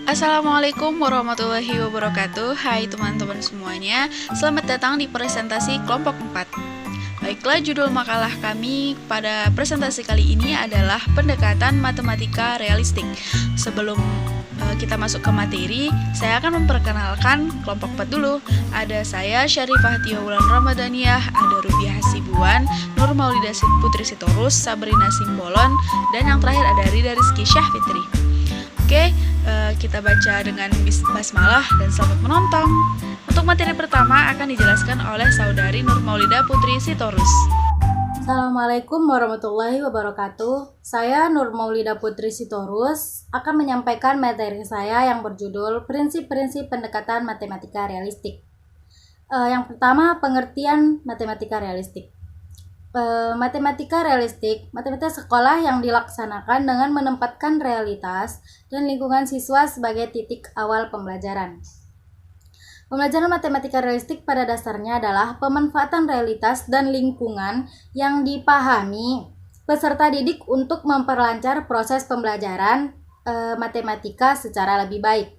Assalamualaikum warahmatullahi wabarakatuh. Hai teman-teman semuanya, selamat datang di presentasi kelompok 4. Baiklah, judul makalah kami pada presentasi kali ini adalah pendekatan matematika realistik. Sebelum kita masuk ke materi, saya akan memperkenalkan kelompok 4 dulu. Ada saya, Syarifah Tia Wulan Ramadhaniyah, ada Rubiah Hasibuan, Nur Maulida Putri Sitorus, Sabrina Simbolon, dan yang terakhir ada Rida Rizky Syahfitri. Oke, kita baca dengan basmalah dan selamat menonton. Untuk materi pertama akan dijelaskan oleh saudari Nur Maulida Putri Sitorus. Assalamualaikum warahmatullahi wabarakatuh. Saya Nur Maulida Putri Sitorus akan menyampaikan materi saya yang berjudul Prinsip-prinsip pendekatan matematika realistik. Yang pertama, pengertian matematika realistik. Matematika realistik, matematika sekolah yang dilaksanakan dengan menempatkan realitas dan lingkungan siswa sebagai titik awal pembelajaran. Pembelajaran matematika realistik pada dasarnya adalah pemanfaatan realitas dan lingkungan yang dipahami peserta didik untuk memperlancar proses pembelajaran matematika secara lebih baik.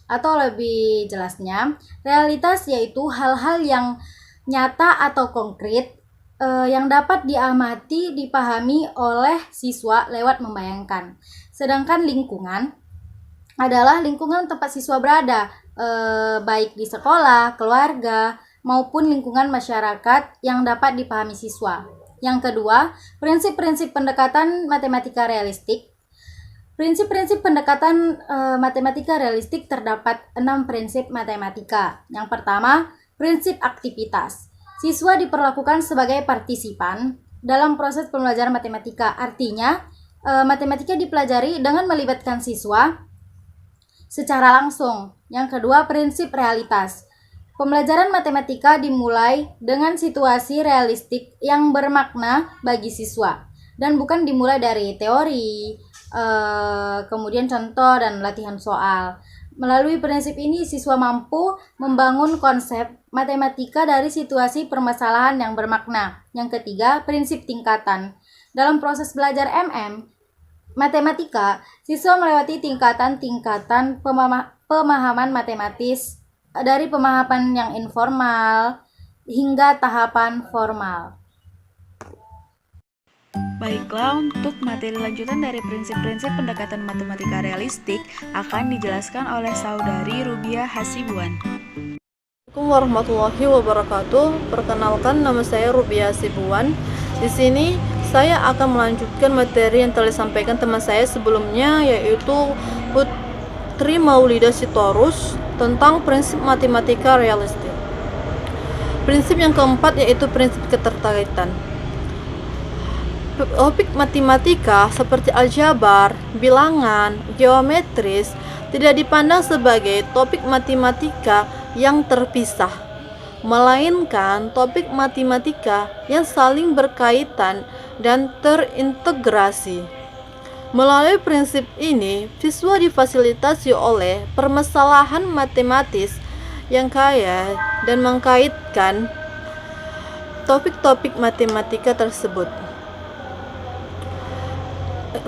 Atau lebih jelasnya, realitas yaitu hal-hal yang nyata atau konkret yang dapat diamati, dipahami oleh siswa lewat membayangkan. Sedangkan lingkungan adalah lingkungan tempat siswa berada, baik di sekolah, keluarga, maupun lingkungan masyarakat yang dapat dipahami siswa. Yang kedua, prinsip-prinsip pendekatan matematika realistik. Prinsip-prinsip pendekatan matematika realistik terdapat 6 prinsip matematika. Yang pertama, prinsip aktivitas. Siswa diperlakukan sebagai partisipan dalam proses pembelajaran matematika. Artinya, matematika dipelajari dengan melibatkan siswa secara langsung. Yang kedua, prinsip realitas. Pembelajaran matematika dimulai dengan situasi realistik yang bermakna bagi siswa dan bukan dimulai dari teori, kemudian contoh dan latihan soal. Melalui prinsip ini, siswa mampu membangun konsep matematika dari situasi permasalahan yang bermakna. Yang ketiga, prinsip tingkatan. Dalam proses belajar matematika, siswa melewati tingkatan-tingkatan pemahaman matematis dari pemahaman yang informal hingga tahapan formal. Baiklah, untuk materi lanjutan dari prinsip-prinsip pendekatan matematika realistik akan dijelaskan oleh saudari Rubiah Hasibuan. Assalamualaikum warahmatullahi wabarakatuh. Perkenalkan, nama saya Rubiah Hasibuan. Di sini saya akan melanjutkan materi yang telah disampaikan teman saya sebelumnya, yaitu Putri Maulida Sitorus, tentang prinsip matematika realistik. Prinsip yang keempat yaitu prinsip keterkaitan. Topik matematika seperti aljabar, bilangan, geometris tidak dipandang sebagai topik matematika yang terpisah, melainkan topik matematika yang saling berkaitan dan terintegrasi. Melalui prinsip ini, siswa difasilitasi oleh permasalahan matematis yang kaya dan mengkaitkan topik-topik matematika tersebut.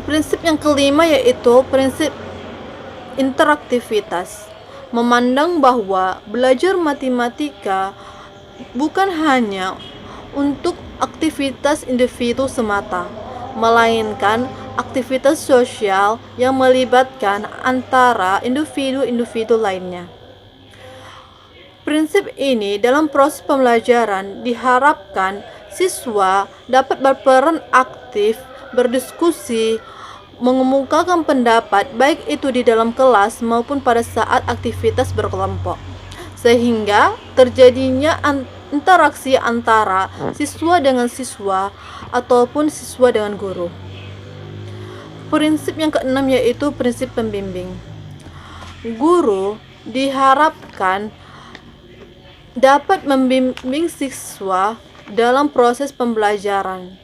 Prinsip yang kelima yaitu prinsip interaktivitas. Memandang bahwa belajar matematika bukan hanya untuk aktivitas individu semata, melainkan aktivitas sosial yang melibatkan antara individu-individu lainnya. Prinsip ini dalam proses pembelajaran diharapkan siswa dapat berperan aktif, berdiskusi, mengemukakan pendapat baik itu di dalam kelas maupun pada saat aktivitas berkelompok, sehingga terjadinya interaksi antara siswa dengan siswa ataupun siswa dengan guru. Prinsip yang keenam yaitu prinsip pembimbing. Guru diharapkan dapat membimbing siswa dalam proses pembelajaran,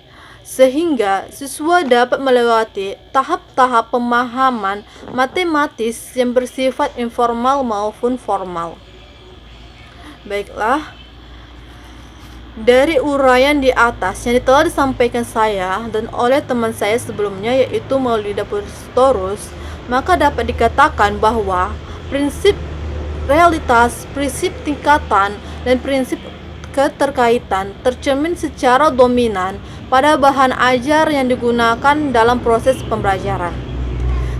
sehingga siswa dapat melewati tahap-tahap pemahaman matematis yang bersifat informal maupun formal. Baiklah, dari uraian di atas yang telah disampaikan saya dan oleh teman saya sebelumnya, yaitu Maulida Putri Sitorus, maka dapat dikatakan bahwa prinsip realitas, prinsip tingkatan, dan prinsip keterkaitan tercermin secara dominan pada bahan ajar yang digunakan dalam proses pembelajaran.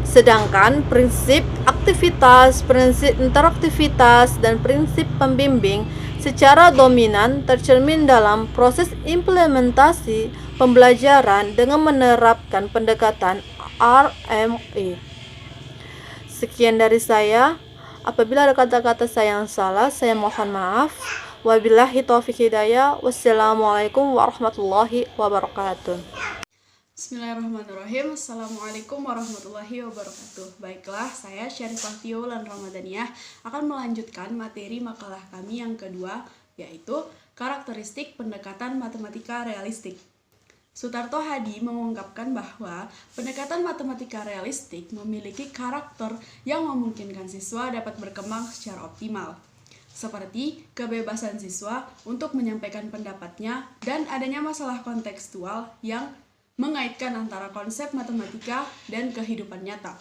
Sedangkan prinsip aktivitas, prinsip interaktivitas, dan prinsip pembimbing secara dominan tercermin dalam proses implementasi pembelajaran dengan menerapkan pendekatan RME. Sekian dari saya. Apabila ada kata-kata saya yang salah, saya mohon maaf. Wabillahi taufiq hidayah. Wassalamualaikum warahmatullahi wabarakatuh. Bismillahirrahmanirrahim. Assalamualaikum warahmatullahi wabarakatuh. Baiklah, saya Syarifah Tiaulan Ramadhaniah akan melanjutkan materi makalah kami yang kedua, yaitu karakteristik pendekatan matematika realistik. Sutarto Hadi mengungkapkan bahwa pendekatan matematika realistik memiliki karakter yang memungkinkan siswa dapat berkembang secara optimal, seperti kebebasan siswa untuk menyampaikan pendapatnya dan adanya masalah kontekstual yang mengaitkan antara konsep matematika dan kehidupan nyata.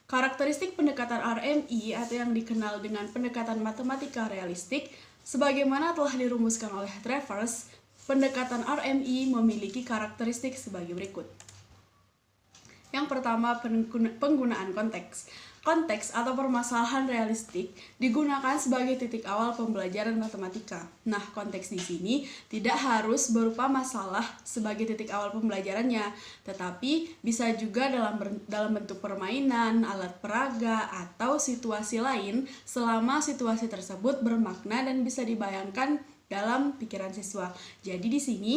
Karakteristik pendekatan RMI atau yang dikenal dengan pendekatan matematika realistik, sebagaimana telah dirumuskan oleh Travers, pendekatan RMI memiliki karakteristik sebagai berikut. Yang pertama, penggunaan konteks. Konteks atau permasalahan realistik digunakan sebagai titik awal pembelajaran matematika. Nah, konteks di sini tidak harus berupa masalah sebagai titik awal pembelajarannya, tetapi bisa juga dalam bentuk permainan, alat peraga, atau situasi lain selama situasi tersebut bermakna dan bisa dibayangkan dalam pikiran siswa. Jadi di sini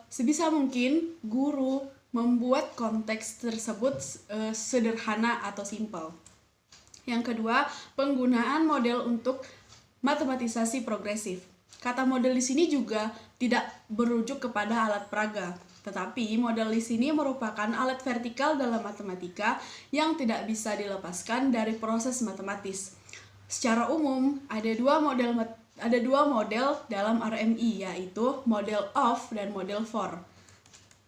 sebisa mungkin guru membuat konteks tersebut sederhana atau simpel. Yang kedua, penggunaan model untuk matematisasi progresif. Kata model di sini juga tidak berujuk kepada alat peraga, tetapi model di sini merupakan alat vertikal dalam matematika yang tidak bisa dilepaskan dari proses matematis. Secara umum, ada dua model dalam RMI, yaitu model of dan model for.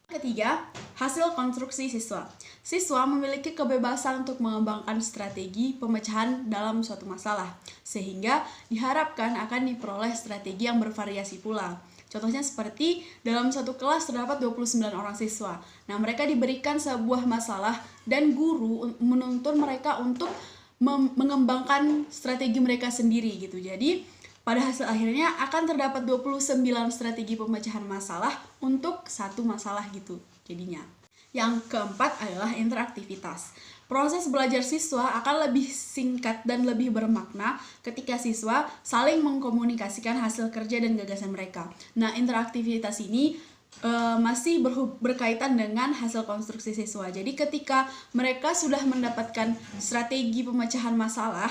Ketiga, hasil konstruksi siswa. Siswa memiliki kebebasan untuk mengembangkan strategi pemecahan dalam suatu masalah, sehingga diharapkan akan diperoleh strategi yang bervariasi pula. Contohnya seperti dalam satu kelas terdapat 29 orang siswa. Nah, mereka diberikan sebuah masalah dan guru menuntun mereka untuk mengembangkan strategi mereka sendiri gitu. Jadi, pada hasil akhirnya akan terdapat 29 strategi pemecahan masalah untuk satu masalah gitu jadinya. Yang keempat adalah interaktivitas. Proses belajar siswa akan lebih singkat dan lebih bermakna ketika siswa saling mengkomunikasikan hasil kerja dan gagasan mereka. Nah, interaktivitas ini masih berkaitan dengan hasil konstruksi siswa. Jadi ketika mereka sudah mendapatkan strategi pemecahan masalah,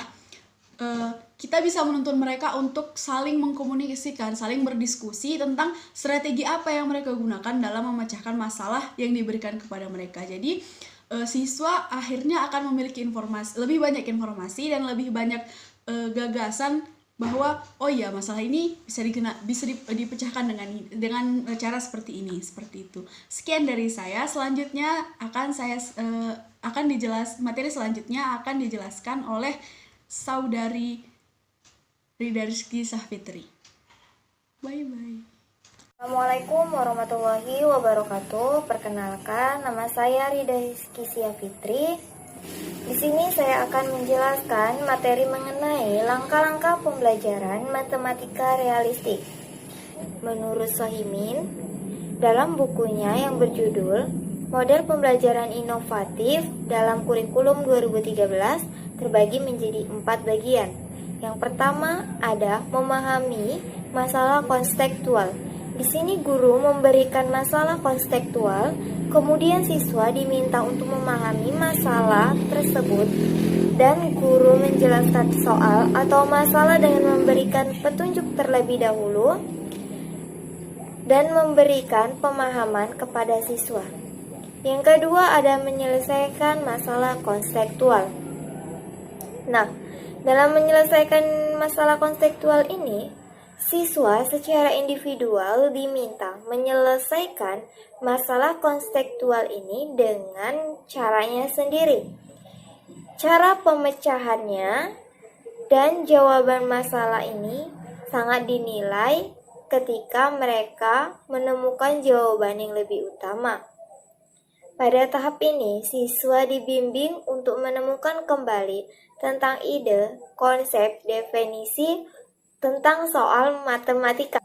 kita bisa menuntun mereka untuk saling mengkomunikasikan, saling berdiskusi tentang strategi apa yang mereka gunakan dalam memecahkan masalah yang diberikan kepada mereka. Jadi siswa akhirnya akan memiliki lebih banyak informasi dan lebih banyak gagasan bahwa oh ya, masalah ini bisa dipecahkan dengan cara seperti ini, seperti itu. Sekian dari saya. Selanjutnya materi selanjutnya akan dijelaskan oleh Saudari Rida Rizky Sahfitri. Bye-bye. Assalamualaikum warahmatullahi wabarakatuh. Perkenalkan, nama saya Rida Rizky Sahfitri. Di sini saya akan menjelaskan materi mengenai langkah-langkah pembelajaran matematika realistik. Menurut Sohimin, dalam bukunya yang berjudul Model Pembelajaran Inovatif dalam Kurikulum 2013 terbagi menjadi 4 bagian. Yang pertama ada memahami masalah konstektual. Di sini guru memberikan masalah konstektual, kemudian siswa diminta untuk memahami masalah tersebut dan guru menjelaskan soal atau masalah dengan memberikan petunjuk terlebih dahulu dan memberikan pemahaman kepada siswa. Yang kedua ada menyelesaikan masalah konstektual. Nah, dalam menyelesaikan masalah konstektual ini, Siswa secara individual diminta menyelesaikan masalah konseptual ini dengan caranya sendiri. Cara pemecahannya dan jawaban masalah ini sangat dinilai ketika mereka menemukan jawaban yang lebih utama. Pada tahap ini, siswa dibimbing untuk menemukan kembali tentang ide, konsep, definisi tentang soal matematika.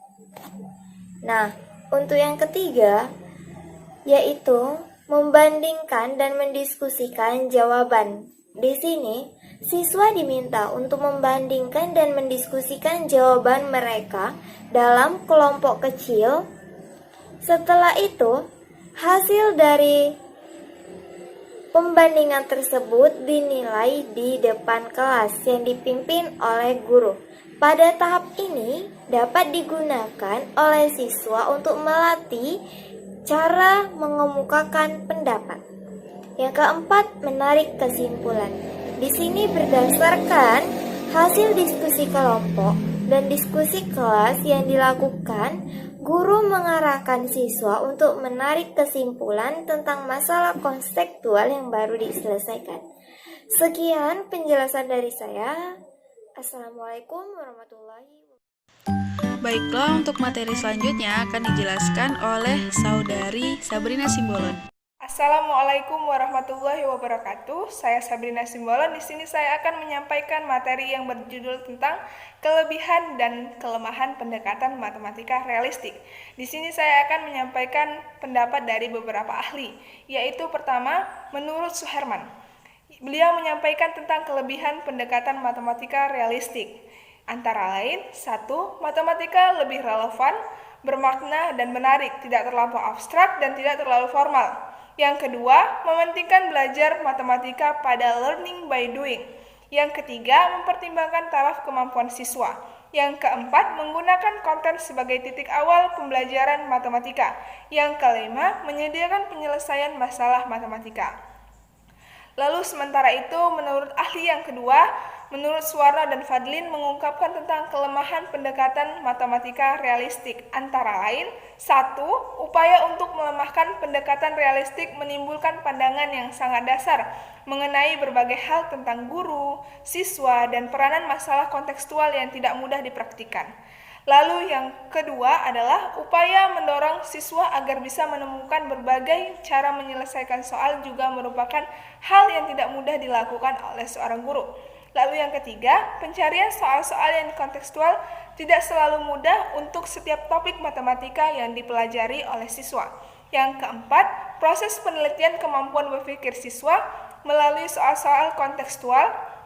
Nah, untuk yang ketiga, yaitu membandingkan dan mendiskusikan jawaban. Di sini, siswa diminta untuk membandingkan dan mendiskusikan jawaban mereka dalam kelompok kecil. Setelah itu, hasil dari pembandingan tersebut dinilai di depan kelas yang dipimpin oleh guru. Pada tahap ini dapat digunakan oleh siswa untuk melatih cara mengemukakan pendapat. Yang keempat, menarik kesimpulan. Di sini berdasarkan hasil diskusi kelompok dan diskusi kelas yang dilakukan, guru mengarahkan siswa untuk menarik kesimpulan tentang masalah konseptual yang baru diselesaikan. Sekian penjelasan dari saya. Assalamualaikum warahmatullahi wabarakatuh. Baiklah, untuk materi selanjutnya akan dijelaskan oleh Saudari Sabrina Simbolon. Assalamualaikum warahmatullahi wabarakatuh. Saya Sabrina Simbolon. Di sini saya akan menyampaikan materi yang berjudul tentang kelebihan dan kelemahan pendekatan matematika realistik. Di sini saya akan menyampaikan pendapat dari beberapa ahli, yaitu pertama, menurut Suherman. Beliau menyampaikan tentang kelebihan pendekatan matematika realistik. Antara lain, 1. Matematika lebih relevan, bermakna dan menarik, tidak terlampau abstrak dan tidak terlalu formal. Yang kedua, mementingkan belajar matematika pada learning by doing. Yang ketiga, mempertimbangkan taraf kemampuan siswa. Yang keempat, menggunakan konten sebagai titik awal pembelajaran matematika. Yang kelima, menyediakan penyelesaian masalah matematika. Lalu sementara itu, menurut ahli yang kedua, menurut Suwarna dan Fadlin mengungkapkan tentang kelemahan pendekatan matematika realistik. Antara lain, 1. Upaya untuk melemahkan pendekatan realistik menimbulkan pandangan yang sangat dasar mengenai berbagai hal tentang guru, siswa, dan peranan masalah kontekstual yang tidak mudah dipraktikkan. Lalu yang kedua adalah upaya mendorong siswa agar bisa menemukan berbagai cara menyelesaikan soal juga merupakan hal yang tidak mudah dilakukan oleh seorang guru. Lalu yang ketiga, pencarian soal-soal yang kontekstual tidak selalu mudah untuk setiap topik matematika yang dipelajari oleh siswa. Yang keempat, proses penelitian kemampuan berpikir siswa melalui soal-soal kontekstual.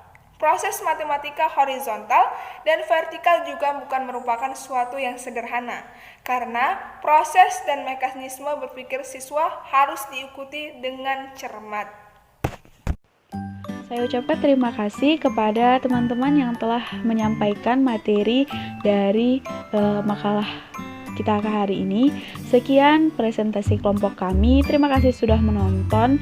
Proses matematika horizontal dan vertikal juga bukan merupakan suatu yang sederhana, karena proses dan mekanisme berpikir siswa harus diikuti dengan cermat. Saya ucapkan terima kasih kepada teman-teman yang telah menyampaikan materi dari makalah kita hari ini. Sekian presentasi kelompok kami. Terima kasih sudah menonton.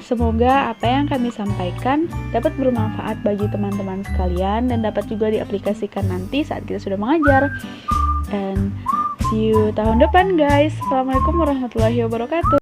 Semoga apa yang kami sampaikan dapat bermanfaat bagi teman-teman sekalian dan dapat juga diaplikasikan nanti saat kita sudah mengajar. And see you tahun depan guys. Assalamualaikum warahmatullahi wabarakatuh.